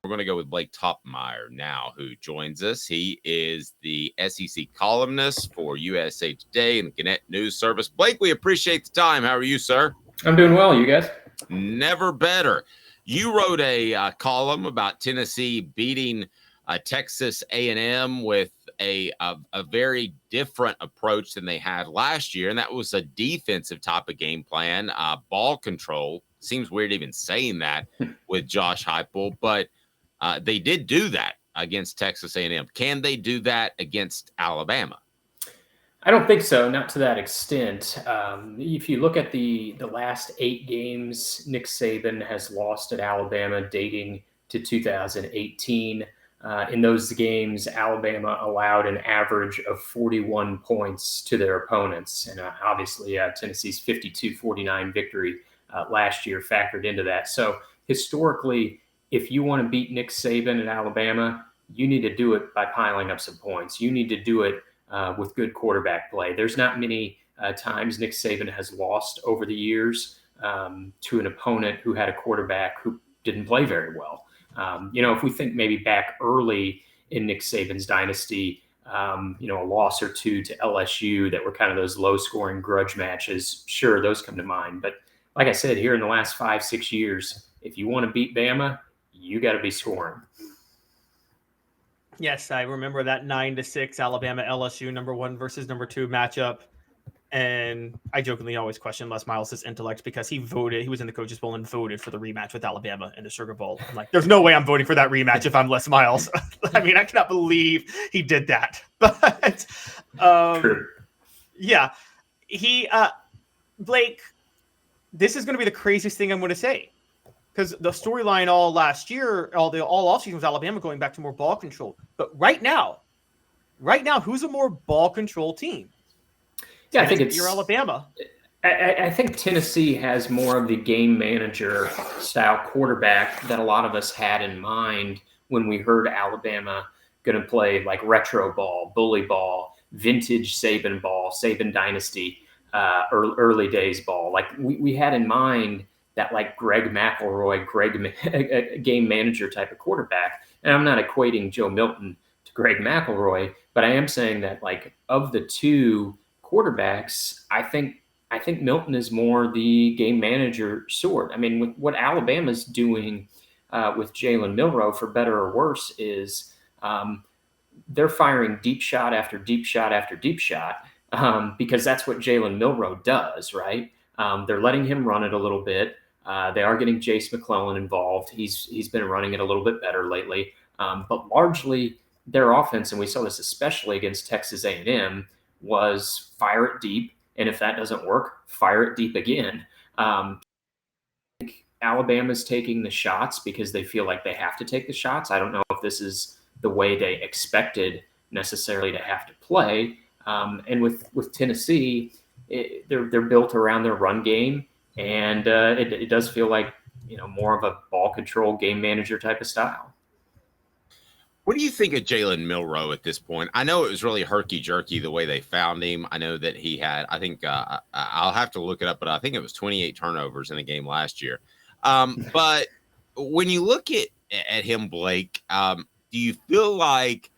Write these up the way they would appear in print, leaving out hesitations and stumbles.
We're going to go with Blake Toppmeyer now, who joins us. He is the SEC columnist for USA Today and the Gannett News Service. Blake, we appreciate the time. How are you, sir? I'm doing well. You guys? Never better. You wrote a column about Tennessee beating Texas A&M with a very different approach than they had last year, and that was a defensive type of game plan, ball control. Seems weird even saying that with Josh Heupel, but they did do that against Texas A&M. Can they do that against Alabama? I don't think so, not to that extent. If you look at the last 8 games, Nick Saban has lost at Alabama dating to 2018. In those games, Alabama allowed an average of 41 points to their opponents. And obviously, Tennessee's 52-49 victory last year factored into that. So historically, if you want to beat Nick Saban at Alabama, you need to do it by piling up some points. You need to do it with good quarterback play. There's not many times Nick Saban has lost over the years to an opponent who had a quarterback who didn't play very well. If we think maybe back early in Nick Saban's dynasty, a loss or two to LSU that were kind of those low-scoring grudge matches, sure, those come to mind. But like I said, here in the last 5-6 years, if you want to beat Bama, you got to be scoring. Yes, I remember that 9-6 Alabama LSU number 1 versus number 2 matchup. And I jokingly always question Les Miles' intellect because he was in the Coaches Bowl and voted for the rematch with Alabama in the Sugar Bowl. I'm like, there's no way I'm voting for that rematch if I'm Les Miles. I mean, I cannot believe he did that. But yeah, Blake, this is going to be the craziest thing I'm going to say. Because the storyline all last year, all offseason was Alabama going back to more ball control. But right now, who's a more ball control team? Yeah, I think it's Alabama. I think Tennessee has more of the game manager style quarterback that a lot of us had in mind when we heard Alabama going to play like retro ball, bully ball, vintage Saban ball, Saban dynasty, early days ball. Like we had in mind that like Greg McElroy, game manager type of quarterback. And I'm not equating Joe Milton to Greg McElroy, but I am saying that like of the two quarterbacks, I think Milton is more the game manager sort. I mean, with what Alabama's doing with Jalen Milroe, for better or worse, is they're firing deep shot after deep shot after deep shot because that's what Jalen Milroe does, right? They're letting him run it a little bit. They are getting Jace McClellan involved. He's been running it a little bit better lately. But largely their offense, and we saw this especially against Texas A&M, was fire it deep. And if that doesn't work, fire it deep again. I think Alabama's taking the shots because they feel like they have to take the shots. I don't know if this is the way they expected necessarily to have to play. And with Tennessee, they're built around their run game. And it does feel like, more of a ball control game manager type of style. What do you think of Jalen Milroe at this point? I know it was really herky-jerky the way they found him. I know that he had, I think, I'll have to look it up, but I think it was 28 turnovers in the game last year. But when you look at him, Blake, do you feel like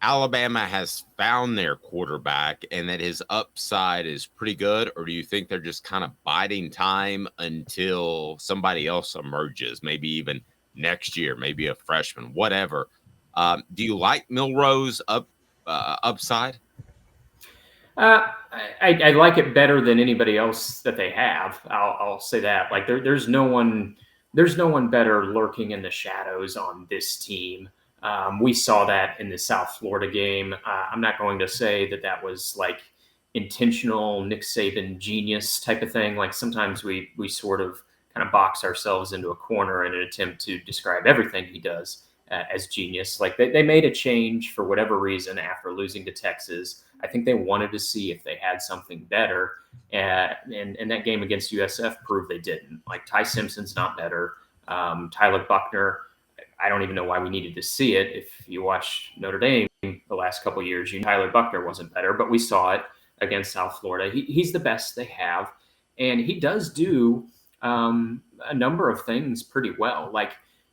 Alabama has found their quarterback and that his upside is pretty good, or do you think they're just kind of biding time until somebody else emerges, maybe even next year, maybe a freshman, whatever? Do you like Milroe's upside? I like it better than anybody else that they have. I'll say that. Like there's no one better lurking in the shadows on this team. We saw that in the South Florida game. I'm not going to say that was like intentional Nick Saban genius type of thing. Like sometimes we sort of kind of box ourselves into a corner in an attempt to describe everything he does as genius. Like they made a change for whatever reason after losing to Texas. I think they wanted to see if they had something better. And that game against USF proved they didn't. Like Ty Simpson's not better. Tyler Buckner, I don't even know why we needed to see it. If you watch Notre Dame the last couple of years, Tyler Buckner wasn't better, but we saw it against South Florida. He's the best they have. And he does do a number of things pretty well. Like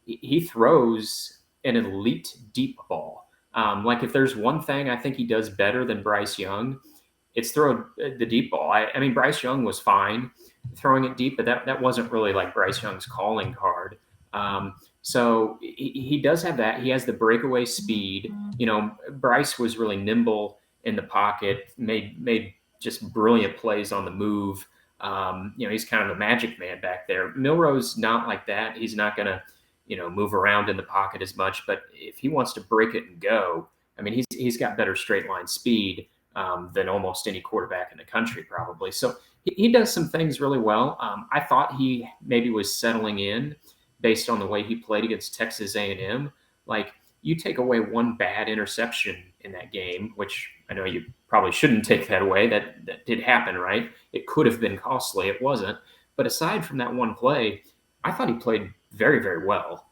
he throws an elite deep ball. Like if there's one thing I think he does better than Bryce Young, it's throw the deep ball. I mean, Bryce Young was fine throwing it deep, but that wasn't really like Bryce Young's calling card. So he does have that. He has the breakaway speed. Bryce was really nimble in the pocket, made just brilliant plays on the move. He's kind of the magic man back there. Milroe's not like that. He's not going to, move around in the pocket as much. But if he wants to break it and go, I mean, he's got better straight line speed than almost any quarterback in the country, probably. So he does some things really well. I thought he maybe was settling in based on the way he played against Texas A&M. Like, you take away one bad interception in that game, which I know you probably shouldn't take that away. That did happen, right? It could have been costly. It wasn't. But aside from that one play, I thought he played very, very well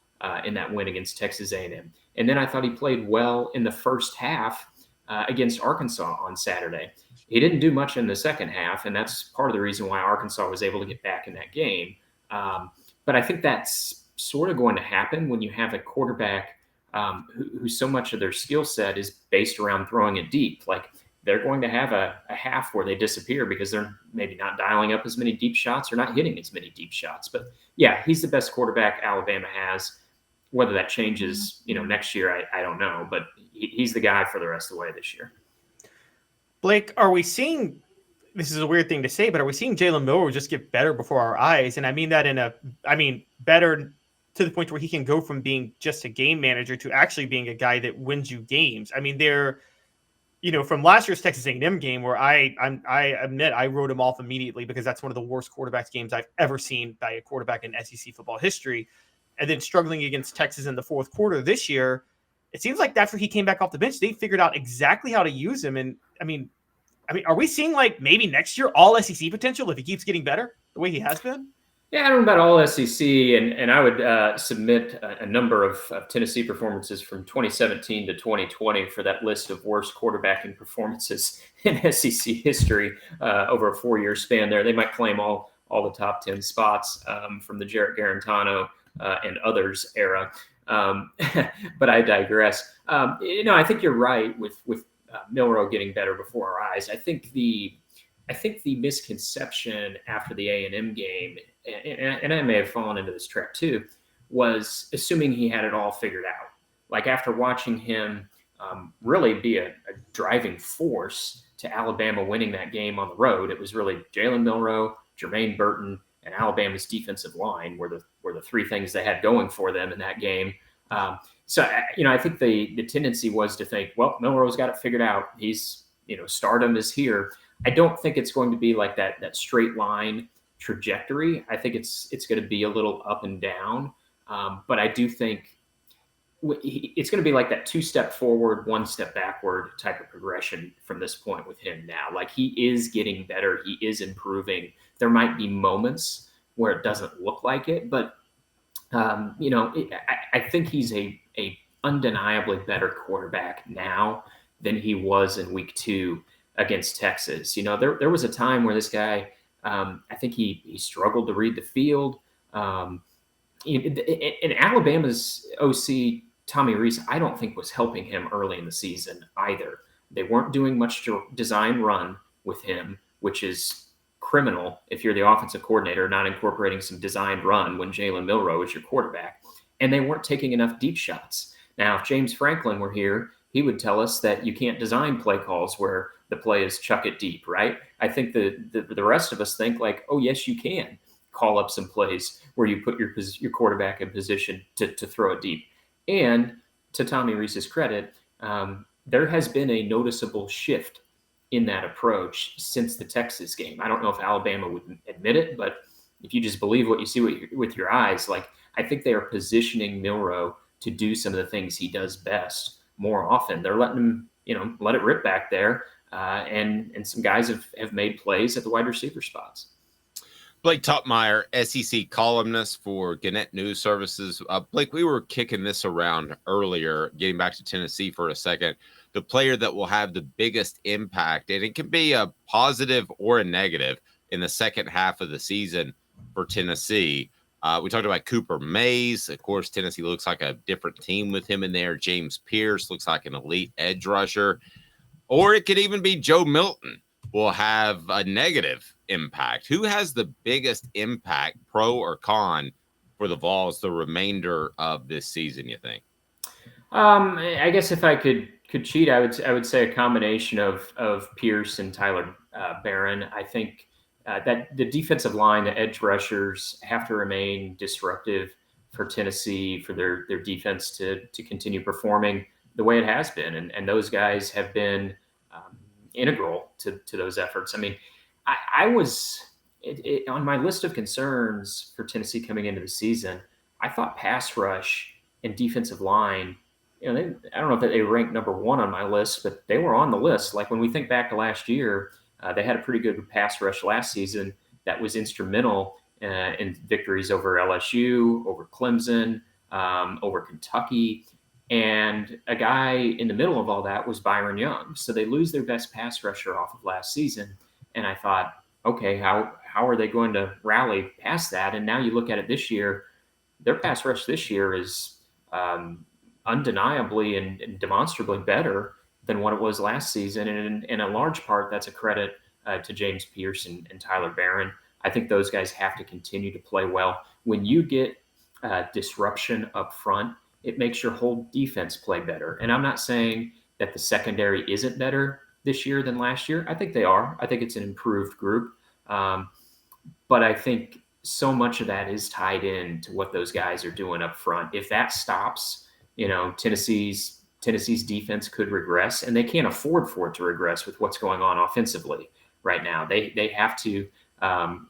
in that win against Texas A&M. And then I thought he played well in the first half against Arkansas on Saturday. He didn't do much in the second half, and that's part of the reason why Arkansas was able to get back in that game. But I think that's sort of going to happen when you have a quarterback who so much of their skill set is based around throwing it deep. Like, they're going to have a half where they disappear because they're maybe not dialing up as many deep shots or not hitting as many deep shots. But yeah, he's the best quarterback Alabama has. Whether that changes, next year, I don't know. But he's the guy for the rest of the way this year. Blake, are we seeing, this is a weird thing to say, but are we seeing Jalen Milroe just get better before our eyes? And I mean that better to the point where he can go from being just a game manager to actually being a guy that wins you games. I mean, from last year's Texas A&M game where I admit I wrote him off immediately because that's one of the worst quarterbacks games I've ever seen by a quarterback in SEC football history. And then struggling against Texas in the fourth quarter this year, it seems like after he came back off the bench, they figured out exactly how to use him. And I mean, are we seeing like maybe next year all SEC potential if he keeps getting better the way he has been? Yeah, I don't know about all SEC, and I would submit a number of Tennessee performances from 2017 to 2020 for that list of worst quarterbacking performances in SEC history over a 4-year span. There, they might claim all the top 10 spots from the Jarrett Garantano and others era, but I digress. I think you're right with Milroe getting better before our eyes. I think the misconception after the A&M game, and I may have fallen into this trap too, was assuming he had it all figured out. Like, after watching him really be a driving force to Alabama winning that game on the road, it was really Jalen Milroe, Jermaine Burton, and Alabama's defensive line were the three things they had going for them in that game. So I think the tendency was to think, well, Milroe's got it figured out. He's, stardom is here. I don't think it's going to be like that straight line trajectory. I think it's going to be a little up and down. But I do think it's going to be like that 2-step forward, 1-step backward type of progression from this point with him now. Like, he is getting better. He is improving. There might be moments where it doesn't look like it, but I think he's a undeniably better quarterback now than he was in week 2 against Texas. There was a time where this guy, I think he struggled to read the field. And Alabama's OC, Tommy Rees, I don't think was helping him early in the season either. They weren't doing much to design run with him, which is criminal if you're the offensive coordinator, not incorporating some designed run when Jalen Milroe is your quarterback. And they weren't taking enough deep shots. Now, if James Franklin were here, he would tell us that you can't design play calls where the play is chuck it deep, right? I think the rest of us think like, oh, yes, you can call up some plays where you put your quarterback in position to throw it deep. And to Tommy Rees's credit, there has been a noticeable shift in that approach since the Texas game. I don't know if Alabama would admit it, but if you just believe what you see with your eyes, like, I think they are positioning Milroe to do some of the things he does best more often. They're letting him, let it rip back there. And some guys have made plays at the wide receiver spots. Blake Toppmeyer, SEC columnist for Gannett News Services. Blake, we were kicking this around earlier, getting back to Tennessee for a second. The player that will have the biggest impact, and it can be a positive or a negative in the second half of the season for Tennessee. We talked about Cooper Mays. Of course, Tennessee looks like a different team with him in there. James Pierce looks like an elite edge rusher. Or it could even be Joe Milton will have a negative impact. Who has the biggest impact, pro or con, for the Vols the remainder of this season, you think? I guess if I could cheat, I would say a combination of Pierce and Tyler Barron. I think that the defensive line, the edge rushers, have to remain disruptive for Tennessee, for their defense to continue performing the way it has been, and those guys have been integral to those efforts. I mean, I was on my list of concerns for Tennessee coming into the season. I thought pass rush and defensive line. I don't know if they ranked number one on my list, but they were on the list. Like when we think back to last year, they had a pretty good pass rush last season that was instrumental in victories over LSU, over Clemson, over Kentucky. And a guy in the middle of all that was Byron Young. So they lose their best pass rusher off of last season. And I thought, okay, how are they going to rally past that? And now you look at it this year, their pass rush this year is undeniably and demonstrably better than what it was last season. And in a large part, that's a credit to James Pierce and Tyler Barron. I think those guys have to continue to play well. When you get disruption up front, it makes your whole defense play better. And I'm not saying that the secondary isn't better this year than last year. I think they are. I think it's an improved group. But I think so much of that is tied in to what those guys are doing up front. If that stops, Tennessee's defense could regress, and they can't afford for it to regress with what's going on offensively right now. They have to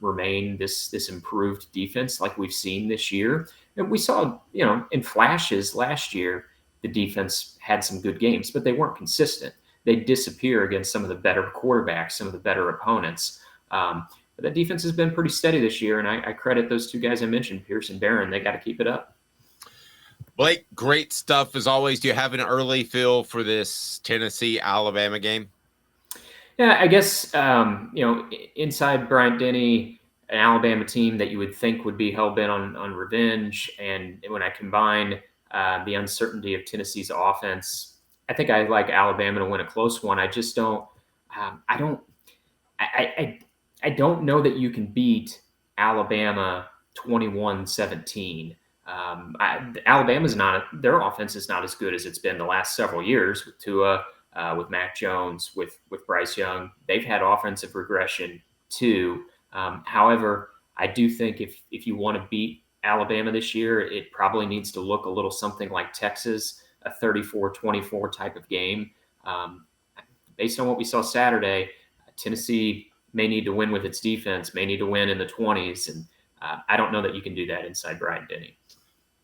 remain this improved defense like we've seen this year. And we saw, in flashes last year, the defense had some good games, but they weren't consistent. They disappear against some of the better quarterbacks, some of the better opponents. But that defense has been pretty steady this year, and I credit those two guys I mentioned, Pierce and Barron. They got to keep it up. Blake, great stuff as always. Do you have an early feel for this Tennessee-Alabama game? Yeah, I guess, inside Bryant-Denny, an Alabama team that you would think would be hell-bent on revenge, and when I combine the uncertainty of Tennessee's offense, I think I like Alabama to win a close one. I just don't I don't know that you can beat Alabama 21-17. Alabama's their offense is not as good as it's been the last several years with Tua, with Mac Jones, with Bryce Young. They've had offensive regression too. However, I do think if you want to beat Alabama this year, it probably needs to look a little something like Texas, a 34-24 type of game. Based on what we saw Saturday, Tennessee may need to win with its defense, may need to win in the 20s, and I don't know that you can do that inside Bryant-Denny.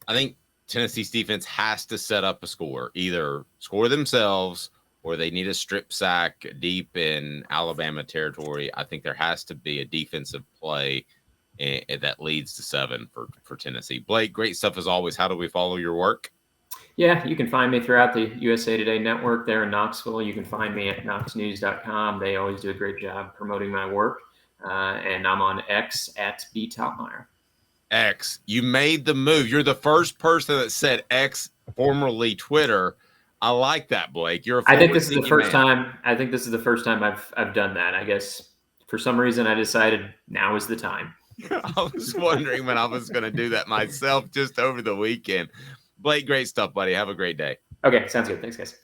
I think Tennessee's defense has to set up a score, either score themselves or they need a strip sack deep in Alabama territory. I think there has to be a defensive play that leads to 7 for Tennessee. Blake, great stuff as always. How do we follow your work? Yeah, you can find me throughout the USA Today network there in Knoxville. You can find me at knoxnews.com. They always do a great job promoting my work. And I'm on X at @Toppmeyer. X, you made the move. You're the first person that said X, formerly Twitter. I like that, Blake. I think this is the first time. I think this is the first time I've done that. I guess for some reason I decided now is the time. I was wondering when I was going to do that myself just over the weekend. Blake, great stuff, buddy. Have a great day. Okay, sounds good. Thanks, guys.